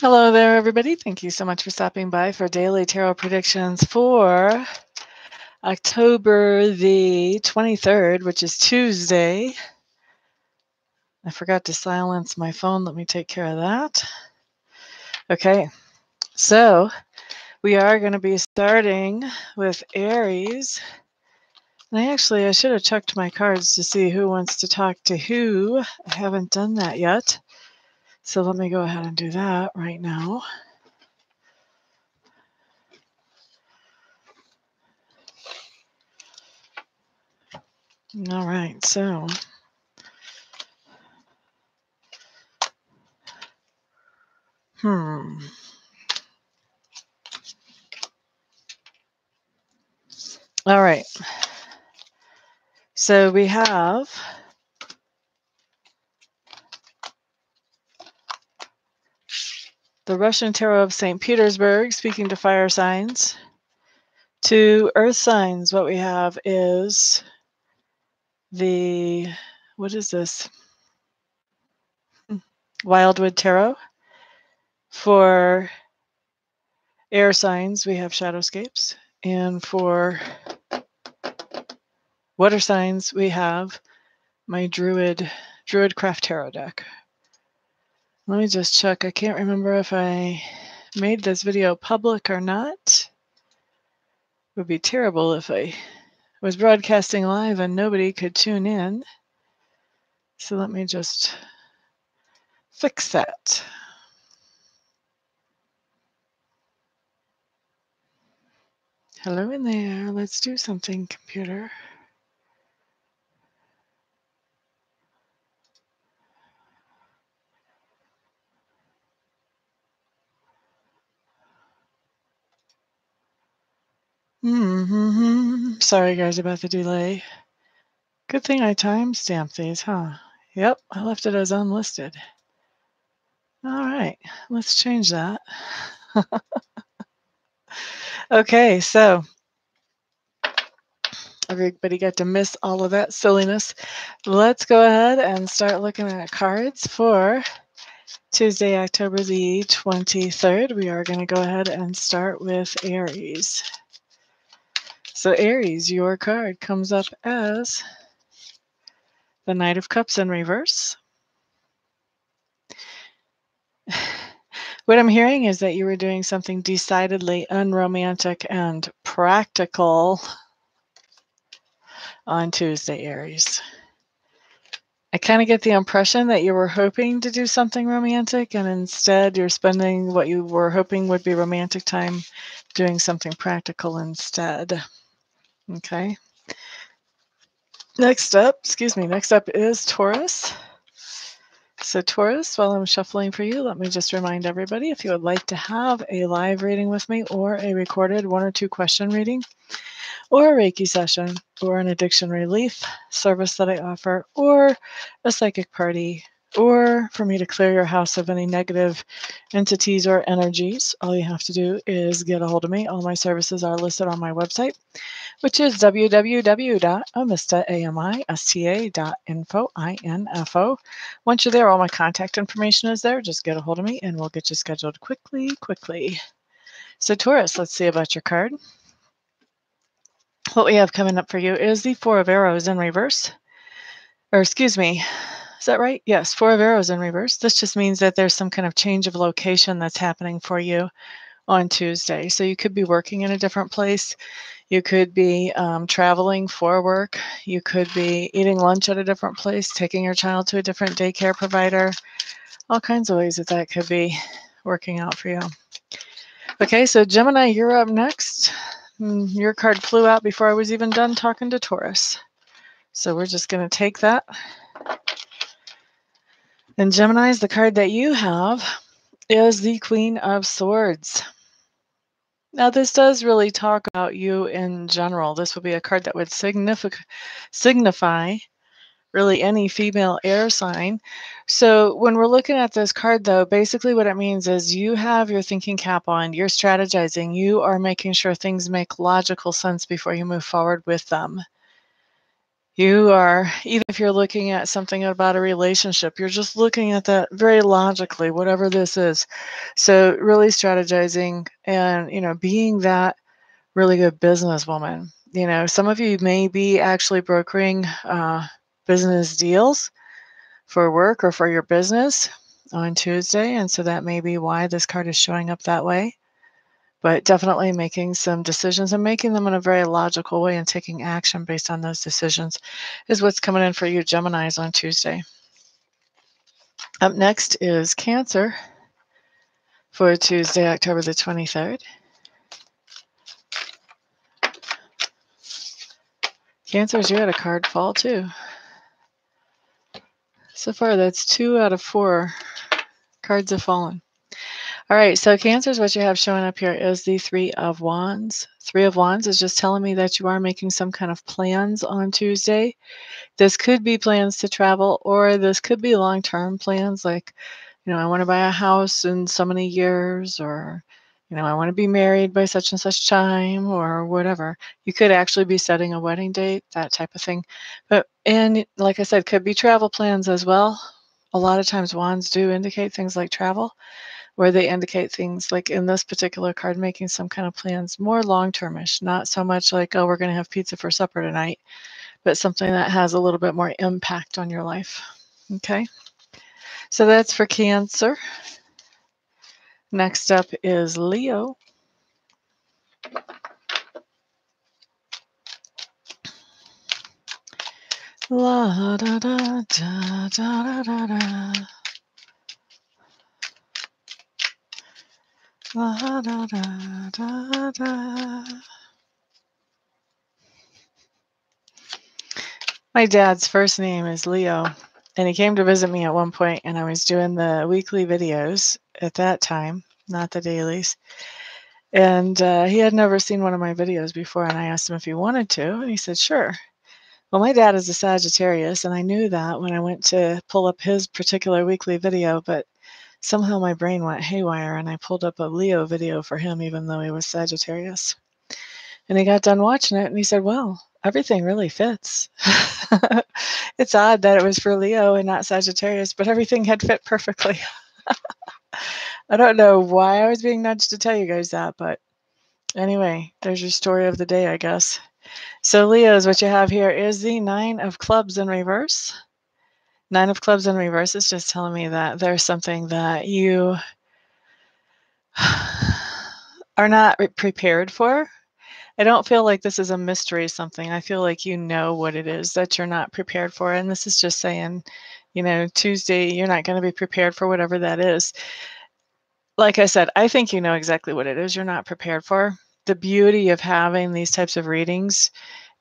Hello there, everybody. Thank you so much for stopping by for daily tarot predictions for October the 23rd, which is Tuesday. I forgot to silence my phone. Let me take care of that. Okay, so we are going to be starting with Aries. And I should have checked my cards to see who wants to talk to who. I haven't done that yet. So let me go ahead and do that right now. All right, so all right. So we have the Russian Tarot of St. Petersburg, speaking to fire signs. To earth signs, what we have is what is this? Wildwood Tarot. For air signs, we have Shadowscapes. And for water signs, we have my Druidcraft Tarot deck. Let me just check. I can't remember if I made this video public or not. It would be terrible if I was broadcasting live and nobody could tune in. So let me just fix that. Hello in there. Let's do something, computer. Sorry, guys, about the delay. Good thing I timestamped these, huh? Yep, I left it as unlisted. All right, let's change that. Okay, so everybody got to miss all of that silliness. Let's go ahead and start looking at cards for Tuesday, October the 23rd. We are going to go ahead and start with Aries. So Aries, your card comes up as the Knight of Cups in reverse. What I'm hearing is that you were doing something decidedly unromantic and practical on Tuesday, Aries. I kind of get the impression that you were hoping to do something romantic, and instead you're spending what you were hoping would be romantic time doing something practical instead. Okay. Next up is Taurus. So Taurus, while I'm shuffling for you, let me just remind everybody, if you would like to have a live reading with me or a recorded 1 or 2 question reading or a Reiki session or an addiction relief service that I offer or a psychic party or for me to clear your house of any negative entities or energies, all you have to do is get a hold of me. All my services are listed on my website, which is www.amista.info. Once you're there, all my contact information is there. Just get a hold of me and we'll get you scheduled quickly. So Taurus, let's see about your card. What we have coming up for you is the 4 of Arrows in reverse. Or excuse me, is that right? Yes, 4 of Arrows in reverse. This just means that there's some kind of change of location that's happening for you on Tuesday. So you could be working in a different place. You could be traveling for work. You could be eating lunch at a different place, taking your child to a different daycare provider. All kinds of ways that could be working out for you. Okay, so Gemini, you're up next. Your card flew out before I was even done talking to Taurus. So we're just going to take that. And Gemini's, the card that you have is the Queen of Swords. Now, this does really talk about you in general. This would be a card that would signify really any female air sign. So when we're looking at this card, though, basically what it means is you have your thinking cap on, you're strategizing, you are making sure things make logical sense before you move forward with them. You are, even if you're looking at something about a relationship, you're just looking at that very logically, whatever this is. So really strategizing and, being that really good businesswoman. Some of you may be actually brokering business deals for work or for your business on Tuesday. And so that may be why this card is showing up that way. But definitely making some decisions and making them in a very logical way and taking action based on those decisions is what's coming in for you Geminis on Tuesday. Up next is Cancer for Tuesday, October the 23rd. Cancers, you had a card fall too. So far, that's 2 out of 4 cards have fallen. All right, so Cancers, what you have showing up here is the 3 of Wands. 3 of Wands is just telling me that you are making some kind of plans on Tuesday. This could be plans to travel, or this could be long-term plans like, I want to buy a house in so many years, or, I want to be married by such and such time, or whatever. You could actually be setting a wedding date, that type of thing. And like I said, could be travel plans as well. A lot of times wands do indicate things like travel, where they indicate things like in this particular card, making some kind of plans more long-termish, not so much like, oh, we're going to have pizza for supper tonight, but something that has a little bit more impact on your life. Okay, so that's for Cancer. Next up is Leo. La da da da da da da. La da da da da. My dad's first name is Leo, and he came to visit me at one point, and I was doing the weekly videos at that time, not the dailies. And he had never seen one of my videos before, and I asked him if he wanted to, and he said, sure. Well, my dad is a Sagittarius, and I knew that when I went to pull up his particular weekly video, but somehow my brain went haywire, and I pulled up a Leo video for him, even though he was Sagittarius. And he got done watching it, and he said, well, everything really fits. It's odd that it was for Leo and not Sagittarius, but everything had fit perfectly. I don't know why I was being nudged to tell you guys that, but anyway, there's your story of the day, I guess. So Leos, what you have here is the 9 of Clubs in reverse. 9 of Clubs in reverse is just telling me that there's something that you are not prepared for. I don't feel like this is a mystery something. I feel like you know what it is that you're not prepared for. And this is just saying, Tuesday, you're not going to be prepared for whatever that is. Like I said, I think you know exactly what it is you're not prepared for. The beauty of having these types of readings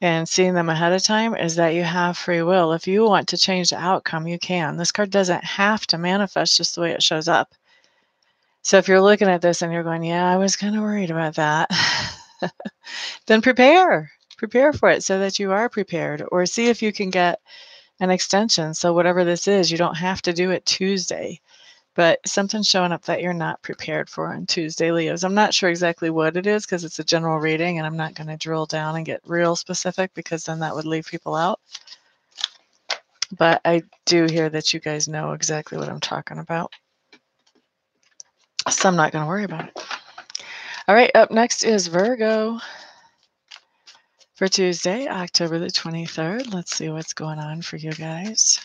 and seeing them ahead of time is that you have free will. If you want to change the outcome, you can. This card doesn't have to manifest just the way it shows up. So if you're looking at this and you're going, yeah, I was kind of worried about that, then prepare for it so that you are prepared, or see if you can get an extension. So whatever this is, you don't have to do it Tuesday, but something's showing up that you're not prepared for on Tuesday, Leos. I'm not sure exactly what it is because it's a general reading, and I'm not going to drill down and get real specific because then that would leave people out. But I do hear that you guys know exactly what I'm talking about. So I'm not going to worry about it. All right, up next is Virgo for Tuesday, October the 23rd. Let's see what's going on for you guys.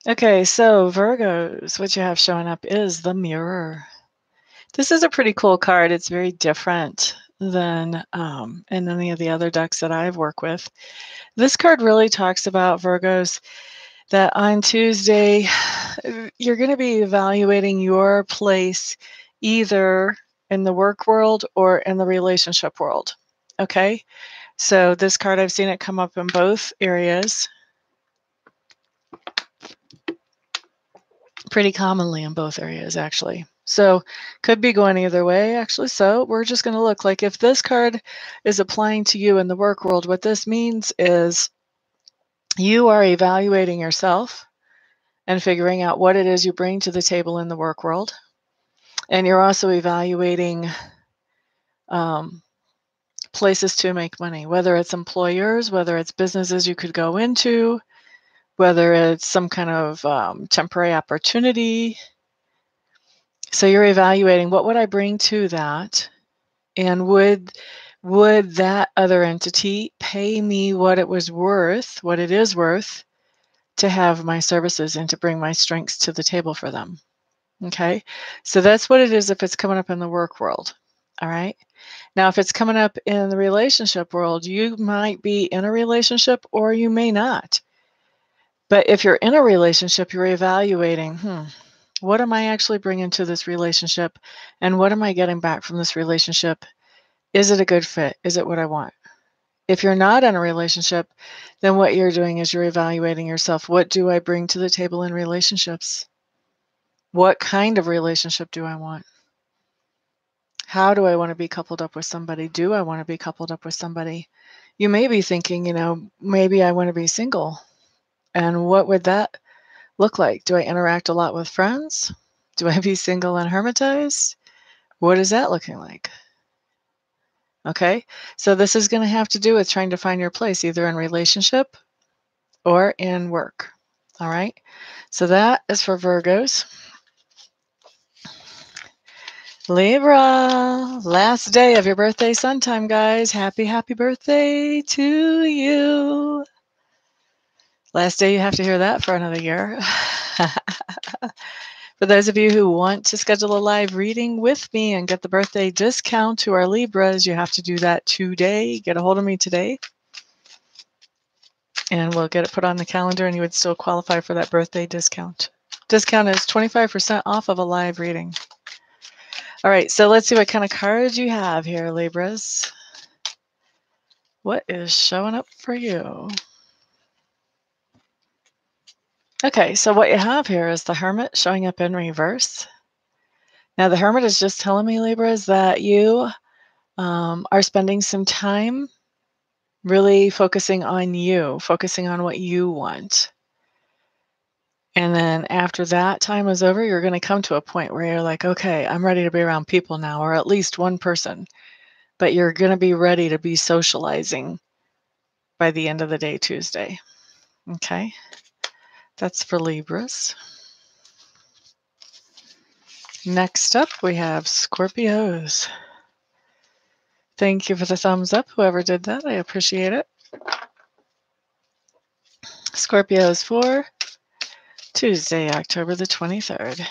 Okay, so Virgos, what you have showing up is the Mirror. This is a pretty cool card. It's very different than in any of the other decks that I've worked with. This card really talks about, Virgos, that on Tuesday, you're going to be evaluating your place either in the work world or in the relationship world. Okay, so this card, I've seen it come up in both areas. Pretty commonly in both areas, actually. So could be going either way, actually. So we're just going to look like if this card is applying to you in the work world, what this means is you are evaluating yourself and figuring out what it is you bring to the table in the work world. And you're also evaluating places to make money, whether it's employers, whether it's businesses you could go into, whether it's some kind of temporary opportunity. So you're evaluating, what would I bring to that? And would that other entity pay me what it was worth, what it is worth, to have my services and to bring my strengths to the table for them? Okay, so that's what it is if it's coming up in the work world. All right. Now, if it's coming up in the relationship world, you might be in a relationship or you may not. But if you're in a relationship, you're evaluating, what am I actually bringing to this relationship? And what am I getting back from this relationship? Is it a good fit? Is it what I want? If you're not in a relationship, then what you're doing is you're evaluating yourself. What do I bring to the table in relationships? What kind of relationship do I want? How do I want to be coupled up with somebody? Do I want to be coupled up with somebody? You may be thinking, maybe I want to be single. And what would that look like? Do I interact a lot with friends? Do I be single and hermitized? What is that looking like? Okay, so this is going to have to do with trying to find your place either in relationship or in work. All right, so that is for Virgos. Libra, last day of your birthday sun time, guys. Happy birthday to you. Last day you have to hear that for another year. For those of you who want to schedule a live reading with me and get the birthday discount to our Libras, you have to do that today. Get a hold of me today. And we'll get it put on the calendar and you would still qualify for that birthday discount. Discount is 25% off of a live reading. All right, so let's see what kind of cards you have here, Libras. What is showing up for you? Okay, so what you have here is the Hermit showing up in reverse. Now, the Hermit is just telling me, Libras, that you are spending some time really focusing on you, focusing on what you want. And then after that time is over, you're going to come to a point where you're like, okay, I'm ready to be around people now, or at least one person. But you're going to be ready to be socializing by the end of the day, Tuesday. Okay? That's for Libras. Next up, we have Scorpios. Thank you for the thumbs up, whoever did that. I appreciate it. Scorpios for Tuesday, October the 23rd.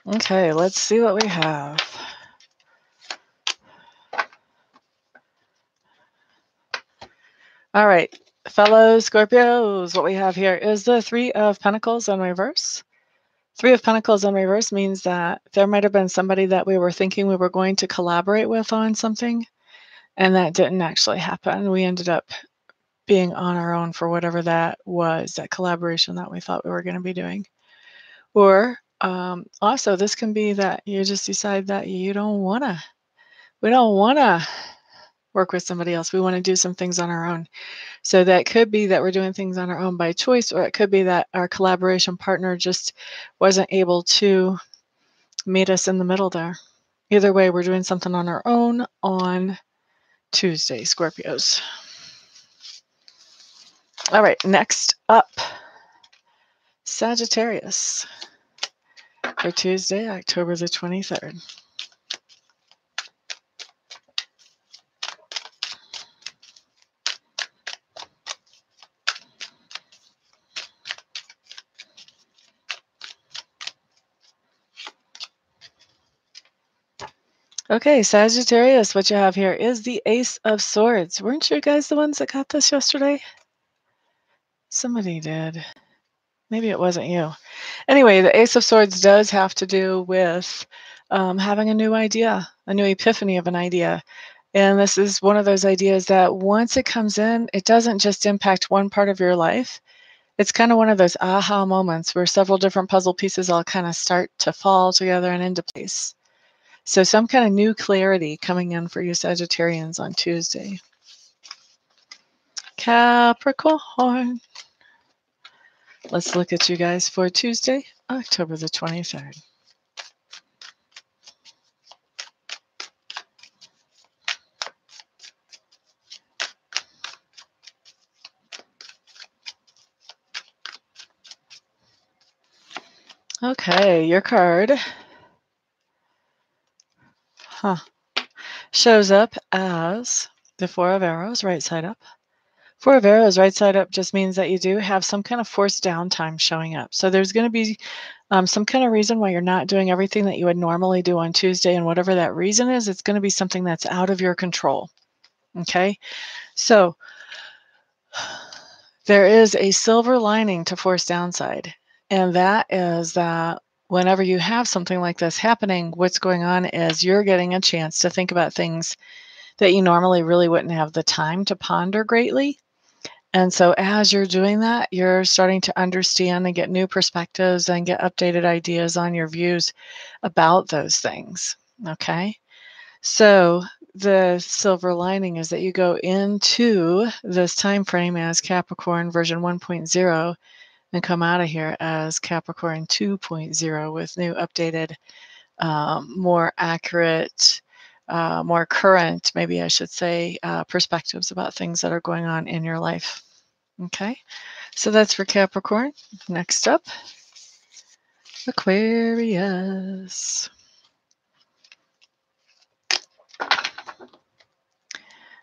Okay, let's see what we have. All right, fellow Scorpios, what we have here is the Three of Pentacles in reverse. Three of Pentacles in reverse means that there might have been somebody that we were thinking we were going to collaborate with on something, and that didn't actually happen. We ended up being on our own for whatever that was, that collaboration that we thought we were going to be doing. Or also, this can be that you just decide that we don't want to work with somebody else. We want to do some things on our own. So that could be that we're doing things on our own by choice, or it could be that our collaboration partner just wasn't able to meet us in the middle there. Either way, we're doing something on our own on Tuesday, Scorpios. All right, next up, Sagittarius for Tuesday, October the 23rd. Okay, Sagittarius, what you have here is the Ace of Swords. Weren't you guys the ones that got this yesterday? Somebody did. Maybe it wasn't you. Anyway, the Ace of Swords does have to do with having a new idea, a new epiphany of an idea. And this is one of those ideas that once it comes in, it doesn't just impact one part of your life. It's kind of one of those aha moments where several different puzzle pieces all kind of start to fall together and into place. So some kind of new clarity coming in for you Sagittarians on Tuesday. Capricorn. Let's look at you guys for Tuesday, October the 23rd. Okay, your card shows up as the Four of Arrows, right side up. Four of Arrows, right side up just means that you do have some kind of forced downtime showing up. So there's going to be some kind of reason why you're not doing everything that you would normally do on Tuesday, and whatever that reason is, it's going to be something that's out of your control. Okay, so there is a silver lining to forced downside, and that is that whenever you have something like this happening, what's going on is you're getting a chance to think about things that you normally really wouldn't have the time to ponder greatly. And so as you're doing that, you're starting to understand and get new perspectives and get updated ideas on your views about those things. Okay? So the silver lining is that you go into this time frame as Capricorn version 1.0 and come out of here as Capricorn 2.0 with new updated, more accurate, more current, maybe I should say, perspectives about things that are going on in your life. Okay, so that's for Capricorn. Next up, Aquarius.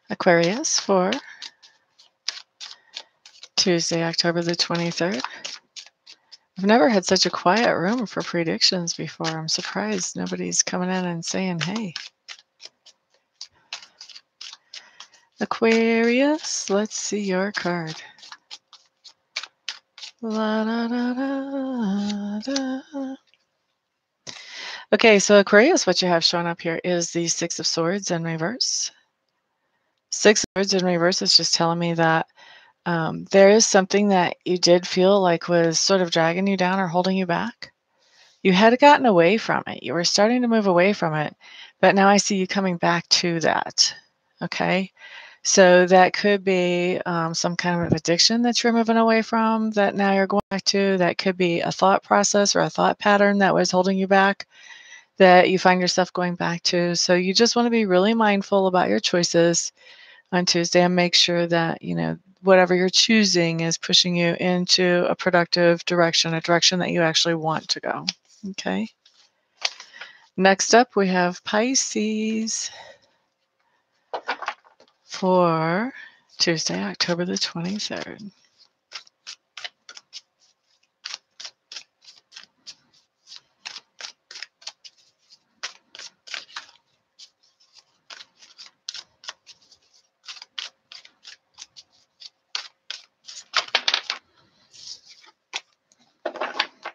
Aquarius for Tuesday, October the 23rd. I've never had such a quiet room for predictions before. I'm surprised nobody's coming in and saying, hey. Aquarius, let's see your card. La, da, da, da, da. Okay, so Aquarius, what you have shown up here is the Six of Swords in reverse. Six of Swords in reverse is just telling me that there is something that you did feel like was sort of dragging you down or holding you back. You had gotten away from it. You were starting to move away from it, but now I see you coming back to that. Okay, so that could be some kind of addiction that you're moving away from that now you're going back to. That could be a thought process or a thought pattern that was holding you back that you find yourself going back to. So you just want to be really mindful about your choices on Tuesday and make sure that, you know, whatever you're choosing is pushing you into a productive direction, a direction that you actually want to go. Okay. Next up, we have Pisces for Tuesday, October the 23rd.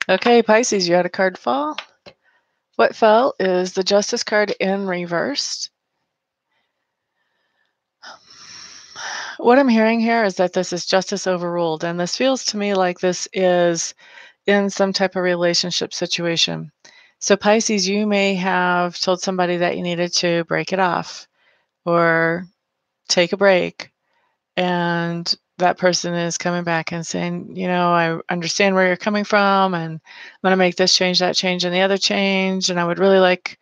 Okay, Pisces, you had a card fall. What fell is the Justice card in reversed. What I'm hearing here is that this is justice overruled, and this feels to me like this is in some type of relationship situation. So Pisces, you may have told somebody that you needed to break it off or take a break, and that person is coming back and saying, you know, I understand where you're coming from, and I'm going to make this change, that change, and the other change, and I would really like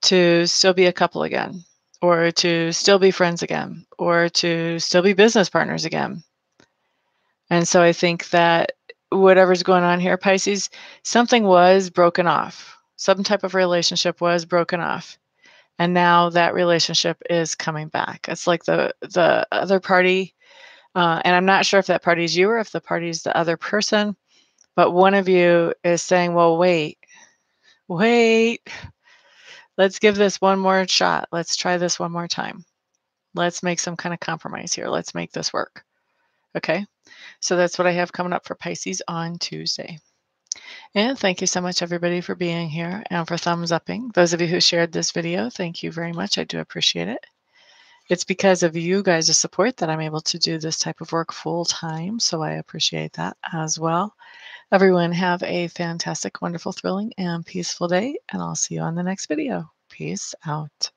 to still be a couple again, or to still be friends again, or to still be business partners again. And so I think that whatever's going on here, Pisces, something was broken off. Some type of relationship was broken off. And now that relationship is coming back. It's like the other party, and I'm not sure if that party is you or if the party is the other person, but one of you is saying, well, wait, let's give this one more shot. Let's try this one more time. Let's make some kind of compromise here. Let's make this work. Okay, so that's what I have coming up for Pisces on Tuesday. And thank you so much, everybody, for being here and for thumbs upping. Those of you who shared this video, thank you very much. I do appreciate it. It's because of you guys' support that I'm able to do this type of work full time. So I appreciate that as well. Everyone have a fantastic, wonderful, thrilling, and peaceful day. And I'll see you on the next video. Peace out.